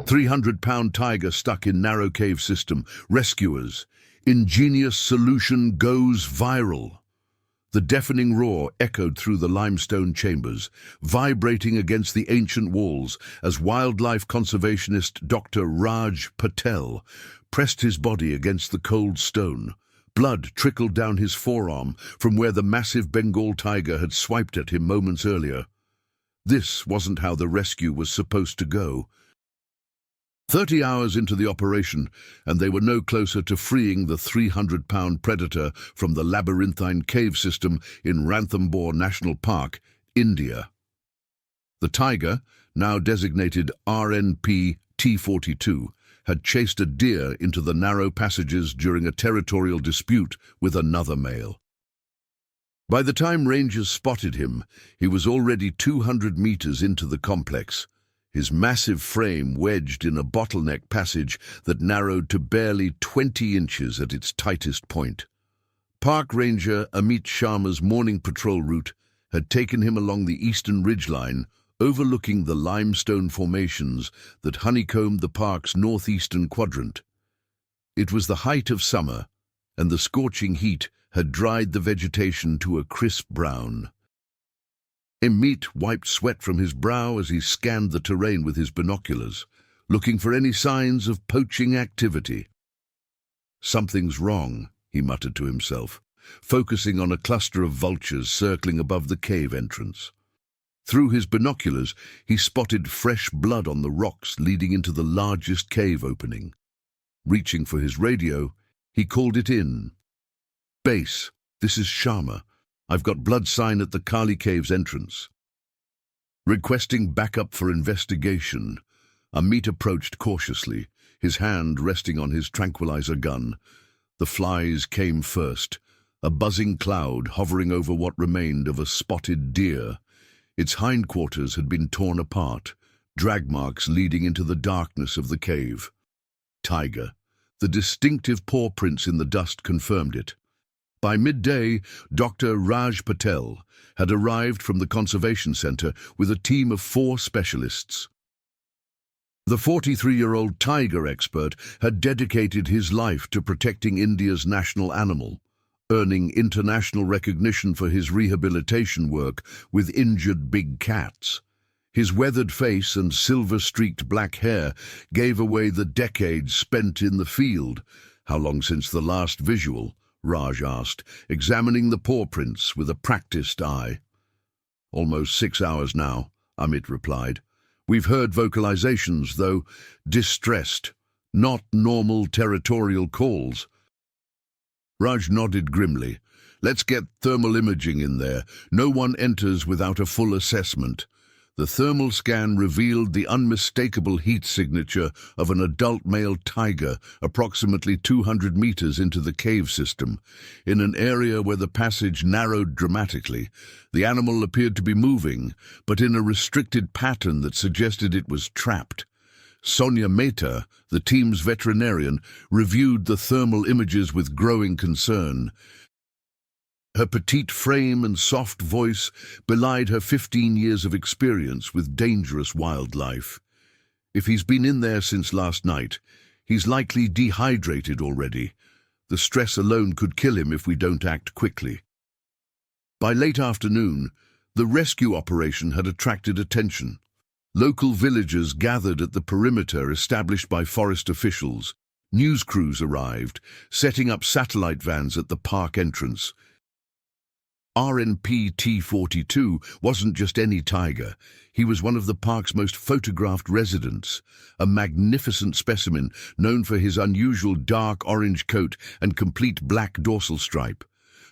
300-pound tiger stuck in narrow cave system. Rescuers. Ingenious solution goes viral. The deafening roar echoed through the limestone chambers, vibrating against the ancient walls as wildlife conservationist Dr. Raj Patel pressed his body against the cold stone. Blood trickled down his forearm from where the massive Bengal tiger had swiped at him moments earlier. This wasn't how the rescue was supposed to go. 30 hours into the operation, and they were no closer to freeing the 300-pound predator from the labyrinthine cave system in Ranthambore National Park, India. The tiger, now designated RNP-T42, had chased a deer into the narrow passages during a territorial dispute with another male. By the time rangers spotted him, he was already 200 meters into the complex, his massive frame wedged in a bottleneck passage that narrowed to barely 20 inches at its tightest point. Park Ranger Amit Sharma's morning patrol route had taken him along the eastern ridgeline, overlooking the limestone formations that honeycombed the park's northeastern quadrant. It was the height of summer, and the scorching heat had dried the vegetation to a crisp brown. Amit wiped sweat from his brow as he scanned the terrain with his binoculars, looking for any signs of poaching activity. "Something's wrong," he muttered to himself, focusing on a cluster of vultures circling above the cave entrance. Through his binoculars, he spotted fresh blood on the rocks leading into the largest cave opening. Reaching for his radio, he called it in. "Base, this is Sharma. I've got blood sign at the Kali Cave's entrance." Requesting backup for investigation, Amit approached cautiously, his hand resting on his tranquilizer gun. The flies came first, a buzzing cloud hovering over what remained of a spotted deer. Its hindquarters had been torn apart, drag marks leading into the darkness of the cave. Tiger. The distinctive paw prints in the dust confirmed it. By midday, Dr. Raj Patel had arrived from the Conservation Center with a team of 4 specialists. The 43-year-old tiger expert had dedicated his life to protecting India's national animal, earning international recognition for his rehabilitation work with injured big cats. His weathered face and silver-streaked black hair gave away the decades spent in the field. "How long since the last visual?" Raj asked, examining the paw prints with a practiced eye. "Almost 6 hours now," Amit replied. "We've heard vocalizations, though distressed, not normal territorial calls." Raj nodded grimly. "Let's get thermal imaging in there. No one enters without a full assessment." The thermal scan revealed the unmistakable heat signature of an adult male tiger approximately 200 meters into the cave system. In an area where the passage narrowed dramatically, the animal appeared to be moving, but in a restricted pattern that suggested it was trapped. Sonia Mehta, the team's veterinarian, reviewed the thermal images with growing concern. Her petite frame and soft voice belied her 15 years of experience with dangerous wildlife. "If he's been in there since last night, he's likely dehydrated already. The stress alone could kill him if we don't act quickly." By late afternoon, the rescue operation had attracted attention. Local villagers gathered at the perimeter established by forest officials. News crews arrived, setting up satellite vans at the park entrance. RNP-T42 wasn't just any tiger. He was one of the park's most photographed residents, a magnificent specimen known for his unusual dark orange coat and complete black dorsal stripe.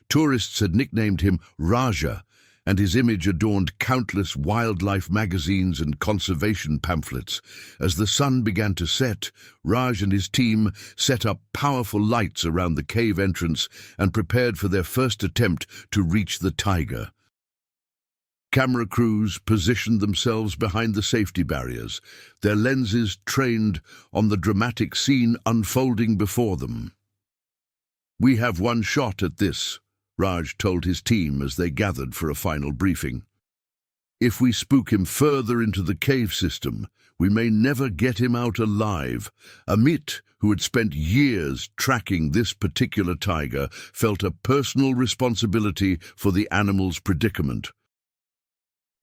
Tourists had nicknamed him Raja, and his image adorned countless wildlife magazines and conservation pamphlets. As the sun began to set, Raj and his team set up powerful lights around the cave entrance and prepared for their first attempt to reach the tiger. Camera crews positioned themselves behind the safety barriers, their lenses trained on the dramatic scene unfolding before them. "We have one shot at this," Raj told his team as they gathered for a final briefing. If we spook him further into the cave system, we may never get him out alive. Amit, who had spent years tracking this particular tiger, felt a personal responsibility for the animal's predicament.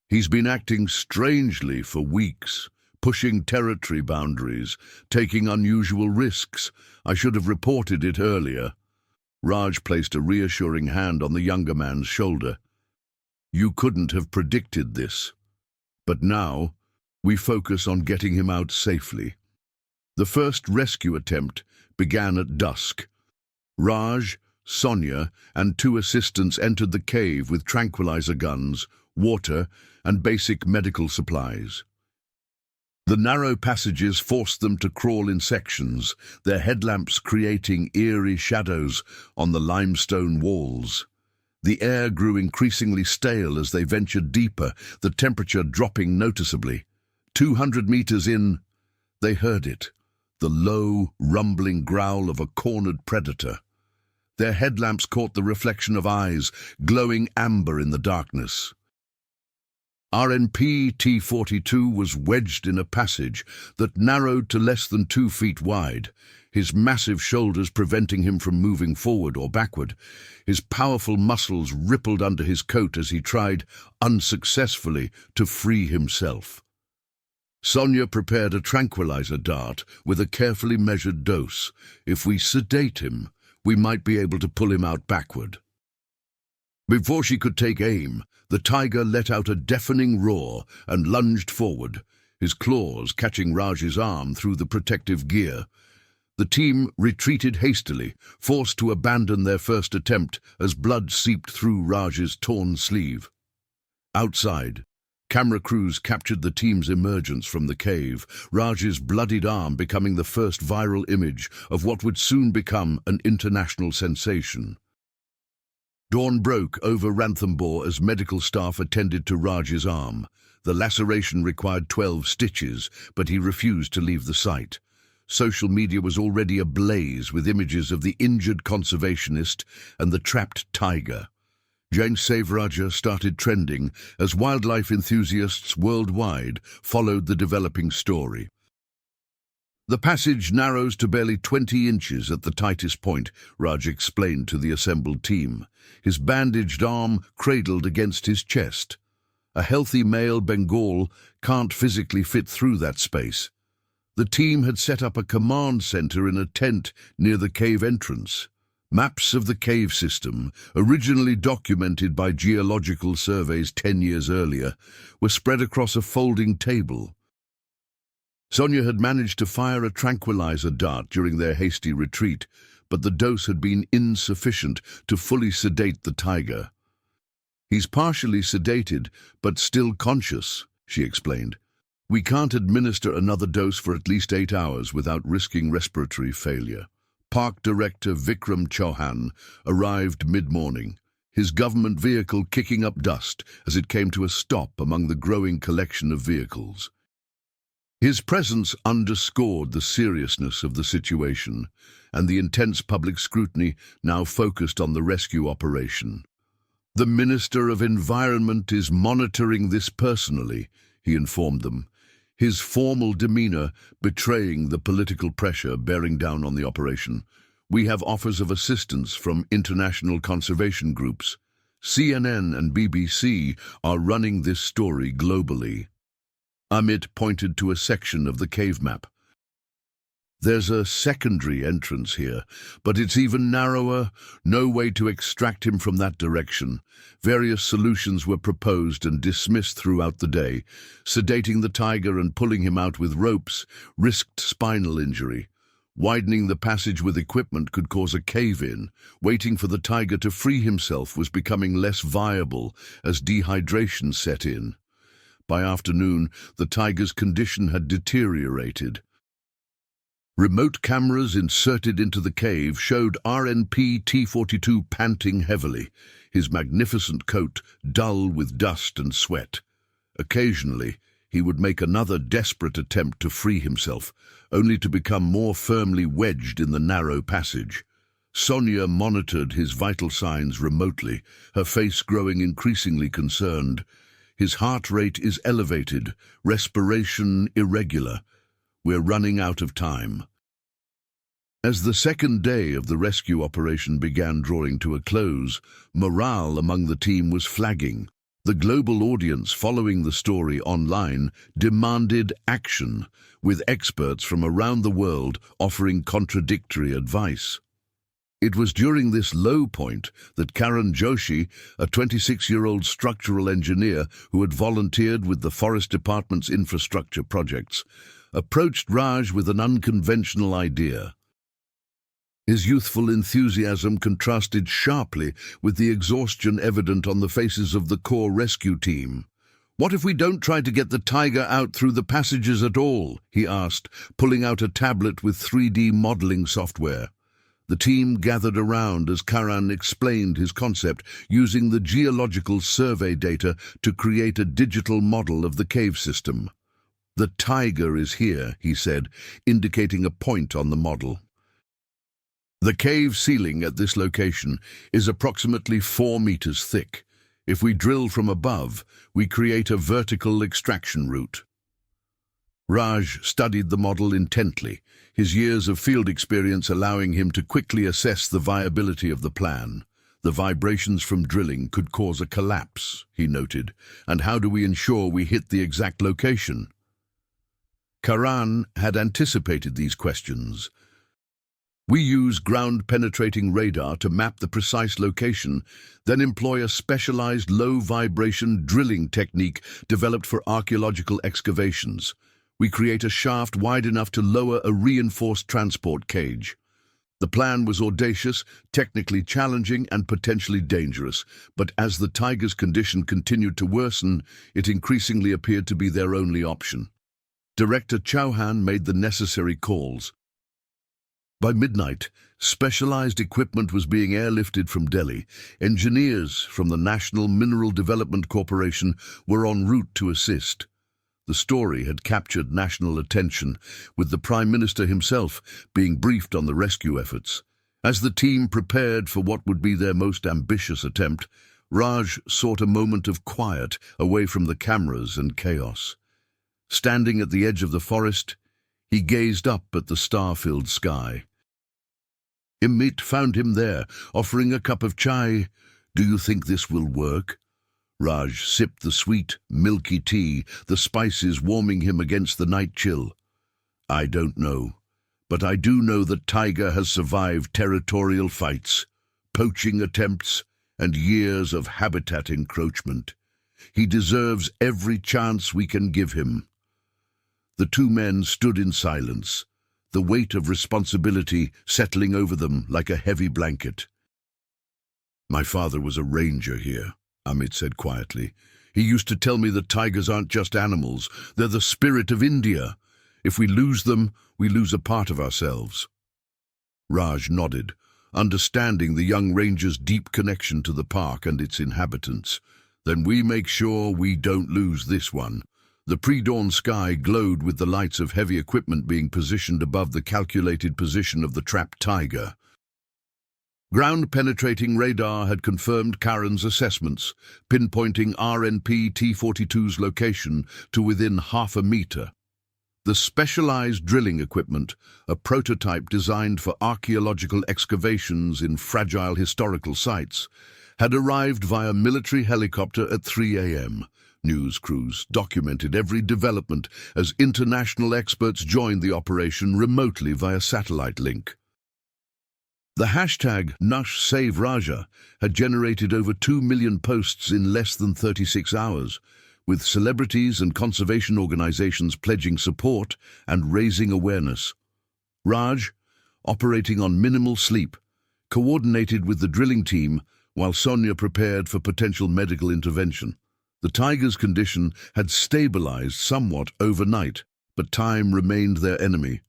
He's been acting strangely for weeks, pushing territory boundaries, taking unusual risks. I should have reported it earlier. Raj placed a reassuring hand on the younger man's shoulder. You couldn't have predicted this. But now, we focus on getting him out safely. The first rescue attempt began at dusk. Raj, Sonia, and 2 assistants entered the cave with tranquilizer guns, water, and basic medical supplies. The narrow passages forced them to crawl in sections, their headlamps creating eerie shadows on the limestone walls. The air grew increasingly stale as they ventured deeper, the temperature dropping noticeably. 200 meters in, they heard it, the low, rumbling growl of a cornered predator. Their headlamps caught the reflection of eyes, glowing amber in the darkness. RNP T-42 was wedged in a passage that narrowed to less than 2 feet wide, his massive shoulders preventing him from moving forward or backward. His powerful muscles rippled under his coat as he tried, unsuccessfully, to free himself. Sonia prepared a tranquilizer dart with a carefully measured dose. If we sedate him, we might be able to pull him out backward. Before she could take aim, the tiger let out a deafening roar and lunged forward, his claws catching Raj's arm through the protective gear. The team retreated hastily, forced to abandon their first attempt as blood seeped through Raj's torn sleeve. Outside, camera crews captured the team's emergence from the cave, Raj's bloodied arm becoming the first viral image of what would soon become an international sensation. Dawn broke over Ranthambore as medical staff attended to Raj's arm. The laceration required 12 stitches, but he refused to leave the site. Social media was already ablaze with images of the injured conservationist and the trapped tiger. Jain Savraja started trending as wildlife enthusiasts worldwide followed the developing story. The passage narrows to barely 20 inches at the tightest point, Raj explained to the assembled team, his bandaged arm cradled against his chest. A healthy male Bengal can't physically fit through that space. The team had set up a command center in a tent near the cave entrance. Maps of the cave system, originally documented by geological surveys 10 years earlier, were spread across a folding table. Sonia had managed to fire a tranquilizer dart during their hasty retreat, but the dose had been insufficient to fully sedate the tiger. He's partially sedated, but still conscious, she explained. We can't administer another dose for at least 8 hours without risking respiratory failure. Park Director Vikram Chauhan arrived mid-morning, his government vehicle kicking up dust as it came to a stop among the growing collection of vehicles. His presence underscored the seriousness of the situation and the intense public scrutiny now focused on the rescue operation. The Minister of Environment is monitoring this personally, he informed them, his formal demeanor betraying the political pressure bearing down on the operation. We have offers of assistance from international conservation groups. CNN and BBC are running this story globally. Amit pointed to a section of the cave map. There's a secondary entrance here, but it's even narrower, no way to extract him from that direction. Various solutions were proposed and dismissed throughout the day. Sedating the tiger and pulling him out with ropes risked spinal injury. Widening the passage with equipment could cause a cave-in. Waiting for the tiger to free himself was becoming less viable as dehydration set in. By afternoon, the tiger's condition had deteriorated. Remote cameras inserted into the cave showed RNP T-42 panting heavily, his magnificent coat dull with dust and sweat. Occasionally, he would make another desperate attempt to free himself, only to become more firmly wedged in the narrow passage. Sonia monitored his vital signs remotely, her face growing increasingly concerned. His heart rate is elevated, respiration irregular. We're running out of time. As the second day of the rescue operation began drawing to a close, morale among the team was flagging. The global audience following the story online demanded action, with experts from around the world offering contradictory advice. It was during this low point that Karan Joshi, a 26-year-old structural engineer who had volunteered with the Forest Department's infrastructure projects, approached Raj with an unconventional idea. His youthful enthusiasm contrasted sharply with the exhaustion evident on the faces of the core rescue team. "What if we don't try to get the tiger out through the passages at all?" he asked, pulling out a tablet with 3D modeling software. The team gathered around as Karan explained his concept, using the geological survey data to create a digital model of the cave system. "The tiger is here," he said, indicating a point on the model. The cave ceiling at this location is approximately 4 meters thick. If we drill from above, we create a vertical extraction route. Raj studied the model intently, his years of field experience allowing him to quickly assess the viability of the plan. "The vibrations from drilling could cause a collapse," he noted. "And how do we ensure we hit the exact location?" Karan had anticipated these questions. "We use ground-penetrating radar to map the precise location, then employ a specialized low-vibration drilling technique developed for archaeological excavations. We create a shaft wide enough to lower a reinforced transport cage." The plan was audacious, technically challenging, and potentially dangerous, but as the tiger's condition continued to worsen, it increasingly appeared to be their only option. Director Chauhan made the necessary calls. By midnight, specialized equipment was being airlifted from Delhi. Engineers from the National Mineral Development Corporation were en route to assist. The story had captured national attention, with the Prime Minister himself being briefed on the rescue efforts. As the team prepared for what would be their most ambitious attempt, Raj sought a moment of quiet away from the cameras and chaos. Standing at the edge of the forest, he gazed up at the star-filled sky. Amit found him there, offering a cup of chai. "Do you think this will work?" Raj sipped the sweet, milky tea, the spices warming him against the night chill. "I don't know, but I do know that Tiger has survived territorial fights, poaching attempts, and years of habitat encroachment. He deserves every chance we can give him." The two men stood in silence, the weight of responsibility settling over them like a heavy blanket. "My father was a ranger here," Amit said quietly. "He used to tell me that tigers aren't just animals, they're the spirit of India. If we lose them, we lose a part of ourselves." Raj nodded, understanding the young ranger's deep connection to the park and its inhabitants. "Then we make sure we don't lose this one." The pre-dawn sky glowed with the lights of heavy equipment being positioned above the calculated position of the trapped tiger. Ground-penetrating radar had confirmed Karan's assessments, pinpointing RNP T-42's location to within half a meter. The specialized drilling equipment, a prototype designed for archaeological excavations in fragile historical sites, had arrived via military helicopter at 3 a.m. News crews documented every development as international experts joined the operation remotely via satellite link. The hashtag #NushSaveRaja had generated over 2 million posts in less than 36 hours, with celebrities and conservation organizations pledging support and raising awareness. Raj, operating on minimal sleep, coordinated with the drilling team while Sonia prepared for potential medical intervention. The tiger's condition had stabilized somewhat overnight, but time remained their enemy.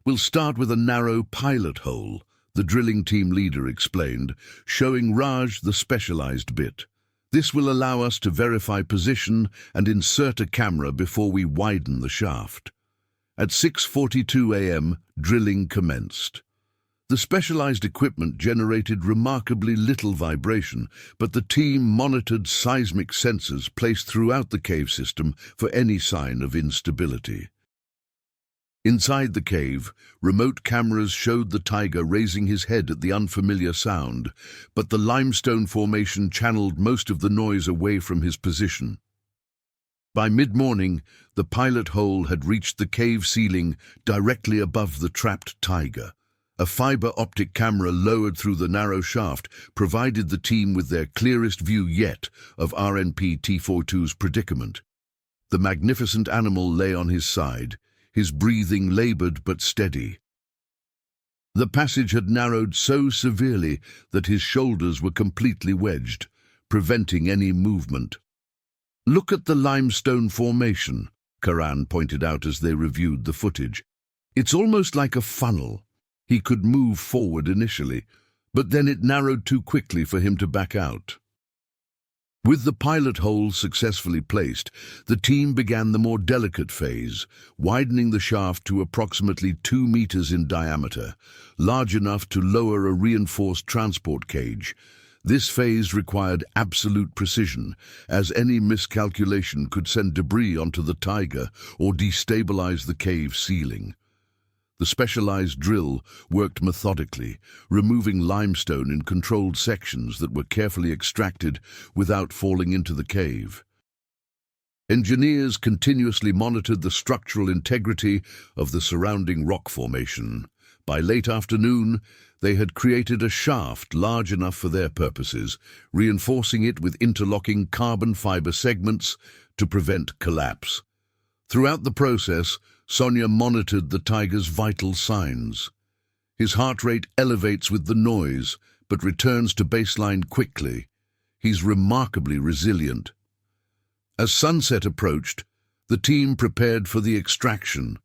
"We'll start with a narrow pilot hole," the drilling team leader explained, showing Raj the specialized bit. "This will allow us to verify position and insert a camera before we widen the shaft." At 6:42 a.m., drilling commenced. The specialized equipment generated remarkably little vibration, but the team monitored seismic sensors placed throughout the cave system for any sign of instability. Inside the cave, remote cameras showed the tiger raising his head at the unfamiliar sound, but the limestone formation channeled most of the noise away from his position. By mid-morning, the pilot hole had reached the cave ceiling directly above the trapped tiger. A fiber-optic camera lowered through the narrow shaft provided the team with their clearest view yet of RNP-T42's predicament. The magnificent animal lay on his side, his breathing labored but steady. The passage had narrowed so severely that his shoulders were completely wedged, preventing any movement. "Look at the limestone formation," Karan pointed out as they reviewed the footage. "It's almost like a funnel." He could move forward initially, but then it narrowed too quickly for him to back out. With the pilot hole successfully placed, the team began the more delicate phase, widening the shaft to approximately 2 meters in diameter, large enough to lower a reinforced transport cage. This phase required absolute precision, as any miscalculation could send debris onto the tiger or destabilize the cave ceiling. The specialized drill worked methodically, removing limestone in controlled sections that were carefully extracted without falling into the cave. Engineers continuously monitored the structural integrity of the surrounding rock formation. By late afternoon, they had created a shaft large enough for their purposes, reinforcing it with interlocking carbon fiber segments to prevent collapse. Throughout the process, Sonia monitored the tiger's vital signs. His heart rate elevates with the noise, but returns to baseline quickly. He's remarkably resilient. As sunset approached, the team prepared for the extraction.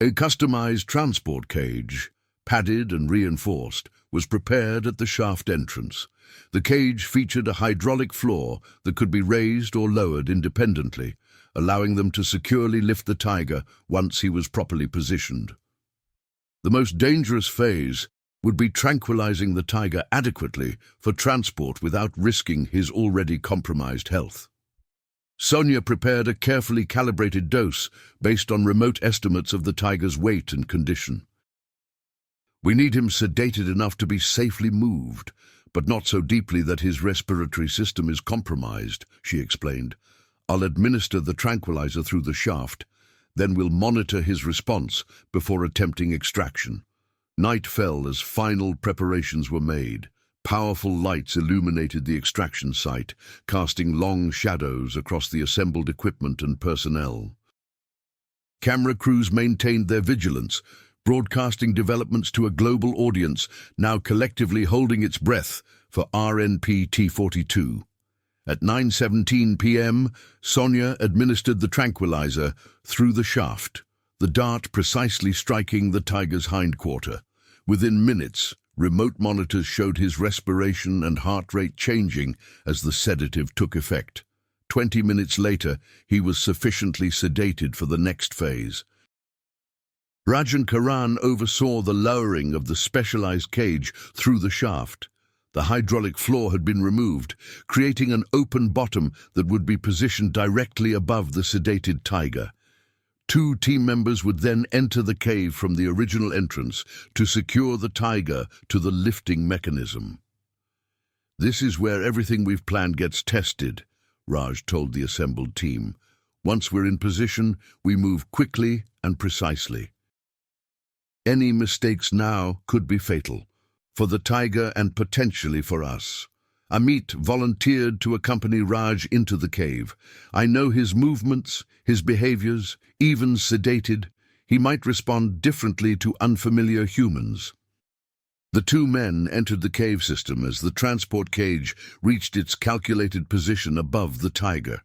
A customized transport cage, padded and reinforced, was prepared at the shaft entrance. The cage featured a hydraulic floor that could be raised or lowered independently, allowing them to securely lift the tiger once he was properly positioned. The most dangerous phase would be tranquilizing the tiger adequately for transport without risking his already compromised health. Sonia prepared a carefully calibrated dose based on remote estimates of the tiger's weight and condition. "We need him sedated enough to be safely moved, but not so deeply that his respiratory system is compromised," she explained. "I'll administer the tranquilizer through the shaft, then we'll monitor his response before attempting extraction." Night fell as final preparations were made. Powerful lights illuminated the extraction site, casting long shadows across the assembled equipment and personnel. Camera crews maintained their vigilance, broadcasting developments to a global audience now collectively holding its breath for RNP-T42. At 9:17 p.m., Sonia administered the tranquilizer through the shaft, the dart precisely striking the tiger's hindquarter. Within minutes, remote monitors showed his respiration and heart rate changing as the sedative took effect. 20 minutes later, he was sufficiently sedated for the next phase. Rajan Karan oversaw the lowering of the specialized cage through the shaft. The hydraulic floor had been removed, creating an open bottom that would be positioned directly above the sedated tiger. 2 team members would then enter the cave from the original entrance to secure the tiger to the lifting mechanism. "This is where everything we've planned gets tested," Raj told the assembled team. "Once we're in position, we move quickly and precisely. Any mistakes now could be fatal, for the tiger and potentially for us." Amit volunteered to accompany Raj into the cave. "I know his movements, his behaviors, even sedated. He might respond differently to unfamiliar humans." The 2 men entered the cave system as the transport cage reached its calculated position above the tiger.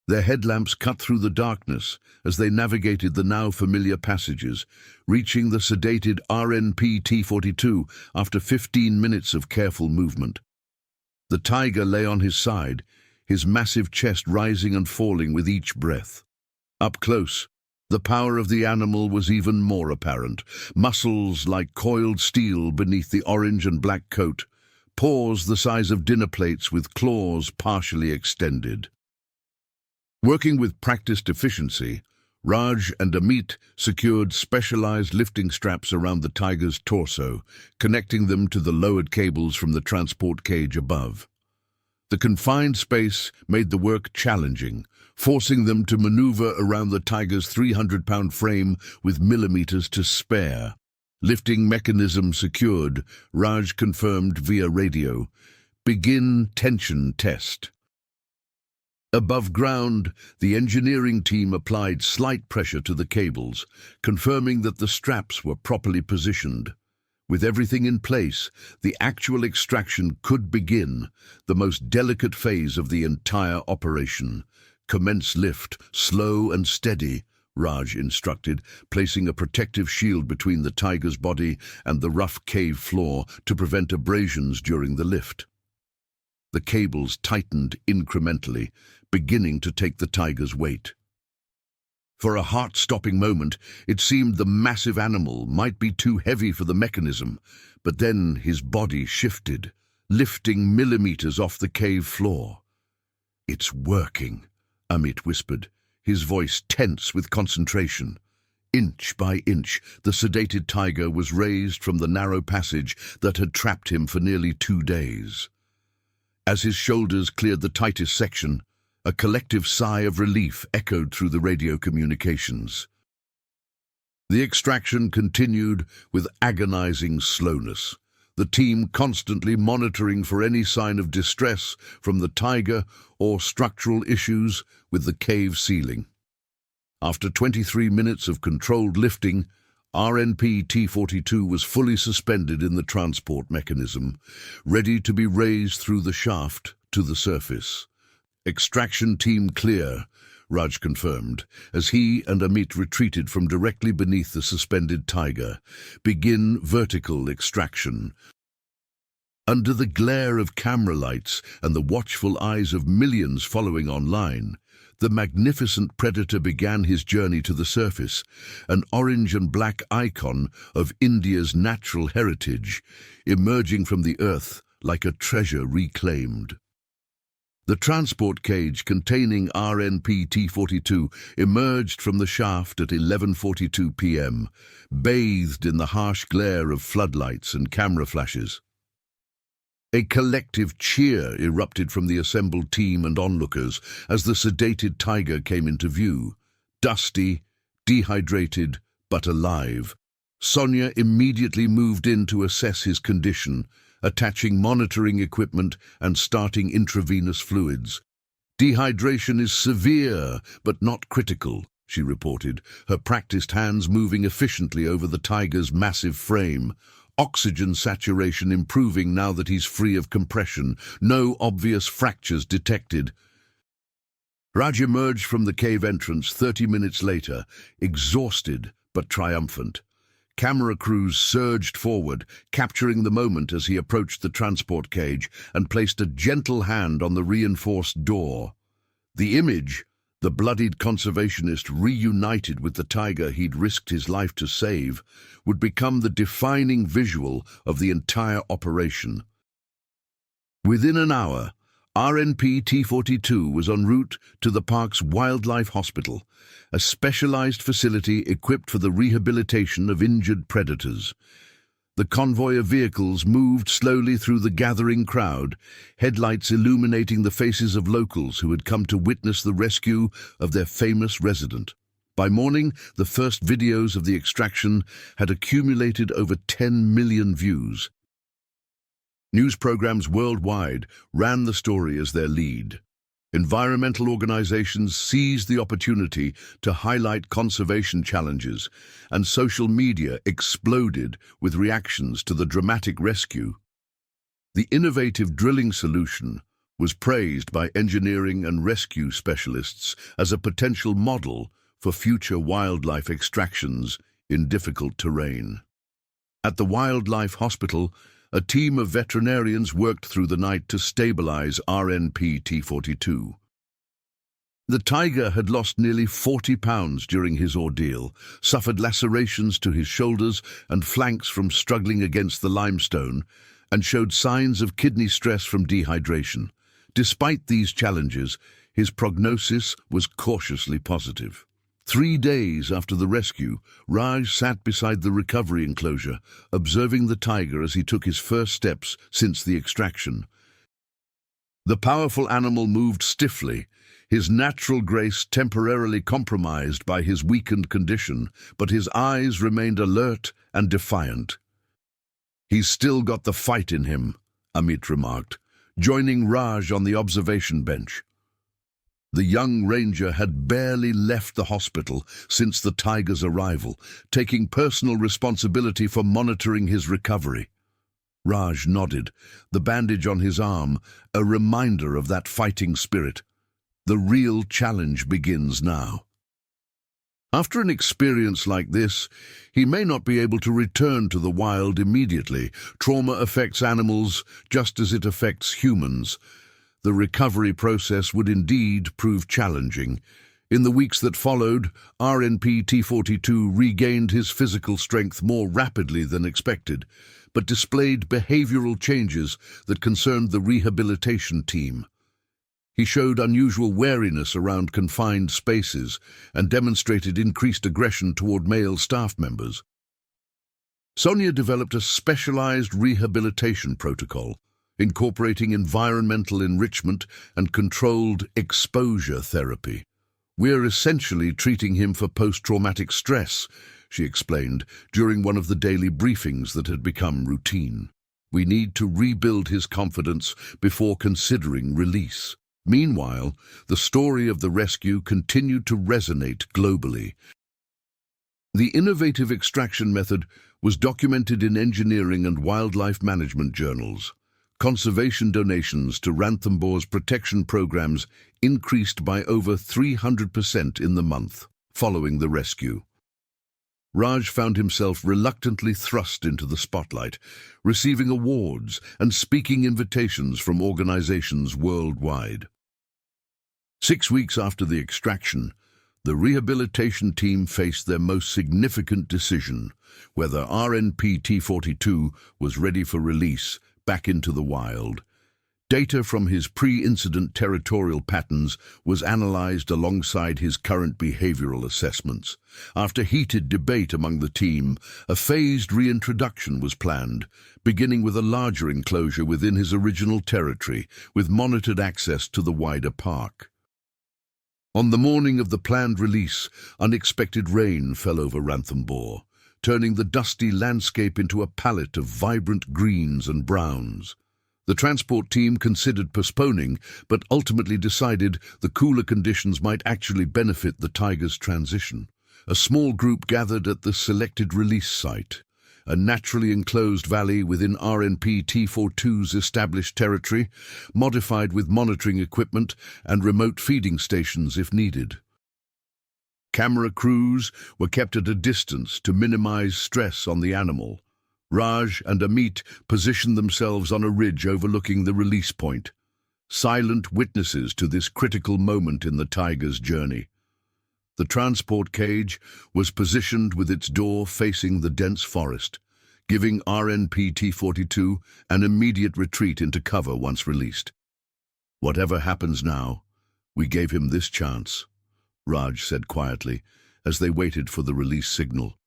Their headlamps cut through the darkness as they navigated the now familiar passages, reaching the sedated RNP-T42 after 15 minutes of careful movement. The tiger lay on his side, his massive chest rising and falling with each breath. Up close, The power of the animal was even more apparent. Muscles like coiled steel beneath the orange and black coat, paws the size of dinner plates with claws partially extended. Working with practiced efficiency, Raj and Amit secured specialized lifting straps around the tiger's torso, connecting them to the lowered cables from the transport cage above. The confined space made the work challenging, forcing them to maneuver around the tiger's 300-pound frame with millimeters to spare. Lifting mechanism secured, Raj confirmed via radio. Begin tension test. Above ground, the engineering team applied slight pressure to the cables, confirming that the straps were properly positioned. With everything in place, the actual extraction could begin, the most delicate phase of the entire operation. Commence lift, slow and steady, Raj instructed, placing a protective shield between the tiger's body and the rough cave floor to prevent abrasions during the lift. The cables tightened incrementally, beginning to take the tiger's weight. For a heart-stopping moment, it seemed the massive animal might be too heavy for the mechanism, but then his body shifted, lifting millimeters off the cave floor. "It's working," Amit whispered, his voice tense with concentration. Inch by inch, the sedated tiger was raised from the narrow passage that had trapped him for nearly 2 days. As his shoulders cleared the tightest section, a collective sigh of relief echoed through the radio communications. The extraction continued with agonizing slowness, the team constantly monitoring for any sign of distress from the tiger or structural issues with the cave ceiling. After 23 minutes of controlled lifting, RNP T-42 was fully suspended in the transport mechanism, ready to be raised through the shaft to the surface. "Extraction team clear," Raj confirmed, as he and Amit retreated from directly beneath the suspended tiger. "Begin vertical extraction." Under the glare of camera lights and the watchful eyes of millions following online, the magnificent predator began his journey to the surface, an orange and black icon of India's natural heritage, emerging from the earth like a treasure reclaimed. The transport cage containing RNP T-42 emerged from the shaft at 11:42 p.m., bathed in the harsh glare of floodlights and camera flashes. A collective cheer erupted from the assembled team and onlookers as the sedated tiger came into view. Dusty, dehydrated, but alive, Sonia immediately moved in to assess his condition, attaching monitoring equipment and starting intravenous fluids. "Dehydration is severe, but not critical," she reported, her practiced hands moving efficiently over the tiger's massive frame. "Oxygen saturation improving now that he's free of compression. No obvious fractures detected." Raj emerged from the cave entrance 30 minutes later, exhausted but triumphant. Camera crews surged forward, capturing the moment as he approached the transport cage and placed a gentle hand on the reinforced door. The image, the bloodied conservationist reunited with the tiger he'd risked his life to save, would become the defining visual of the entire operation. Within an hour, RNP T-42 was en route to the park's wildlife hospital, a specialized facility equipped for the rehabilitation of injured predators. The convoy of vehicles moved slowly through the gathering crowd, headlights illuminating the faces of locals who had come to witness the rescue of their famous resident. By morning, the first videos of the extraction had accumulated over 10 million views. News programs worldwide ran the story as their lead. Environmental organizations seized the opportunity to highlight conservation challenges, and social media exploded with reactions to the dramatic rescue. The innovative drilling solution was praised by engineering and rescue specialists as a potential model for future wildlife extractions in difficult terrain. At the Wildlife Hospital, a team of veterinarians worked through the night to stabilize RNP T-42. The tiger had lost nearly 40 pounds during his ordeal, suffered lacerations to his shoulders and flanks from struggling against the limestone, and showed signs of kidney stress from dehydration. Despite these challenges, his prognosis was cautiously positive. 3 days after the rescue, Raj sat beside the recovery enclosure, observing the tiger as he took his first steps since the extraction. The powerful animal moved stiffly, his natural grace temporarily compromised by his weakened condition, but his eyes remained alert and defiant. "He's still got the fight in him," Amit remarked, joining Raj on the observation bench. The young ranger had barely left the hospital since the tiger's arrival, taking personal responsibility for monitoring his recovery. Raj nodded, the bandage on his arm a reminder of that fighting spirit. The real challenge begins now. After an experience like this, he may not be able to return to the wild immediately. Trauma affects animals just as it affects humans. The recovery process would indeed prove challenging. In the weeks that followed, RNP-T42 regained his physical strength more rapidly than expected, but displayed behavioral changes that concerned the rehabilitation team. He showed unusual wariness around confined spaces and demonstrated increased aggression toward male staff members. Sonia developed a specialized rehabilitation protocol, incorporating environmental enrichment and controlled exposure therapy. "We're essentially treating him for post-traumatic stress," she explained during one of the daily briefings that had become routine. "We need to rebuild his confidence before considering release." Meanwhile, the story of the rescue continued to resonate globally. The innovative extraction method was documented in engineering and wildlife management journals. Conservation donations to Ranthambhore's protection programs increased by over 300% in the month following the rescue. Raj found himself reluctantly thrust into the spotlight, receiving awards and speaking invitations from organizations worldwide. 6 weeks after the extraction, the rehabilitation team faced their most significant decision, whether RNP-T42 was ready for release back into the wild. Data from his pre-incident territorial patterns was analyzed alongside his current behavioral assessments. After heated debate among the team, a phased reintroduction was planned, beginning with a larger enclosure within his original territory, with monitored access to the wider park. On the morning of the planned release, unexpected rain fell over Ranthambhore, turning the dusty landscape into a palette of vibrant greens and browns. The transport team considered postponing, but ultimately decided the cooler conditions might actually benefit the tiger's transition. A small group gathered at the selected release site, a naturally enclosed valley within RNP-T42's established territory, modified with monitoring equipment and remote feeding stations if needed. Camera crews were kept at a distance to minimize stress on the animal. Raj and Amit positioned themselves on a ridge overlooking the release point, silent witnesses to this critical moment in the tiger's journey. The transport cage was positioned with its door facing the dense forest, giving RNP-T42 an immediate retreat into cover once released. "Whatever happens now, we gave him this chance," Raj said quietly as they waited for the release signal.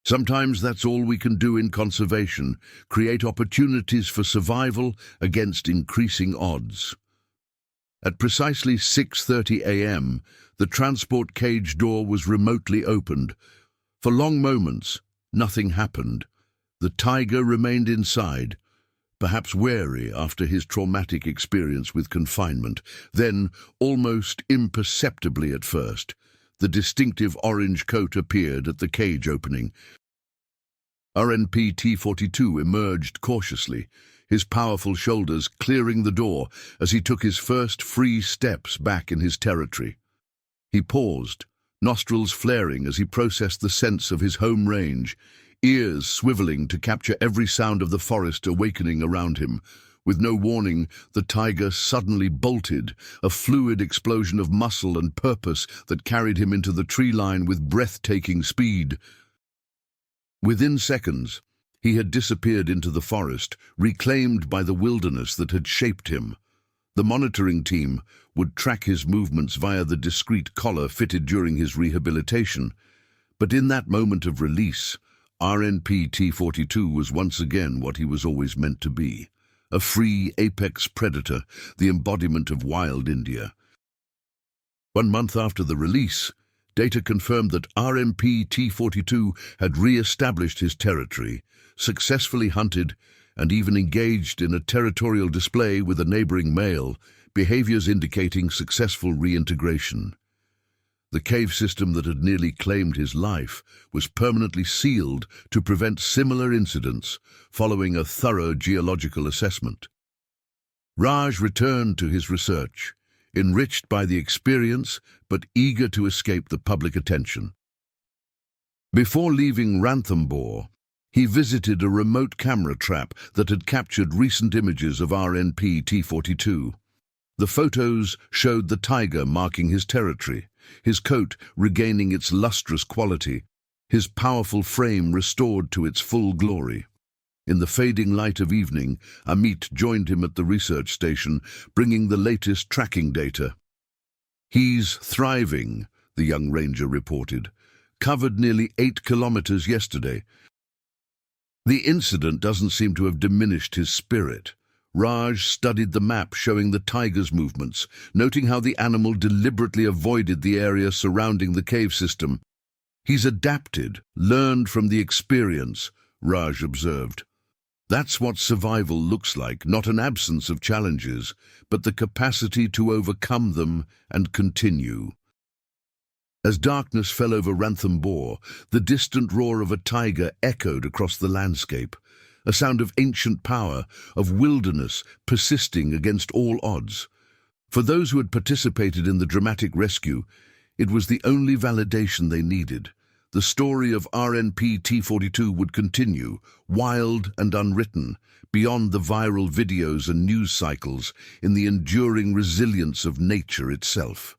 "Sometimes that's all we can do in conservation, create opportunities for survival against increasing odds." At precisely 6:30 a.m., the transport cage door was remotely opened. For long moments, nothing happened. The tiger remained inside, perhaps wary after his traumatic experience with confinement. Then, almost imperceptibly at first, the distinctive orange coat appeared at the cage opening. RNP-T42 emerged cautiously, his powerful shoulders clearing the door as he took his first free steps back in his territory. He paused, nostrils flaring as he processed the sense of his home range, ears swiveling to capture every sound of the forest awakening around him. With no warning, the tiger suddenly bolted, a fluid explosion of muscle and purpose that carried him into the tree line with breathtaking speed. Within seconds, he had disappeared into the forest, reclaimed by the wilderness that had shaped him. The monitoring team would track his movements via the discreet collar fitted during his rehabilitation. But in that moment of release, RNP-T42 was once again what he was always meant to be. A free apex predator, the embodiment of wild India. 1 month after the release, data confirmed that RNP-T42 had re-established his territory, successfully hunted, and even engaged in a territorial display with a neighboring male, behaviors indicating successful reintegration. The cave system that had nearly claimed his life was permanently sealed to prevent similar incidents following a thorough geological assessment. Raj returned to his research, enriched by the experience but eager to escape the public attention. Before leaving Ranthambore, he visited a remote camera trap that had captured recent images of RNP-T42. The photos showed the tiger marking his territory, his coat regaining its lustrous quality, his powerful frame restored to its full glory. In the fading light of evening, Amit joined him at the research station, bringing the latest tracking data. "He's thriving," the young ranger reported. "Covered nearly 8 kilometers yesterday." The incident doesn't seem to have diminished his spirit. Raj studied the map showing the tiger's movements, noting how the animal deliberately avoided the area surrounding the cave system. "He's adapted, learned from the experience," Raj observed. "That's what survival looks like, not an absence of challenges, but the capacity to overcome them and continue." As darkness fell over Ranthambore, the distant roar of a tiger echoed across the landscape, a sound of ancient power, of wilderness persisting against all odds. For those who had participated in the dramatic rescue, it was the only validation they needed. The story of RNP-T42 would continue, wild and unwritten, beyond the viral videos and news cycles, in the enduring resilience of nature itself.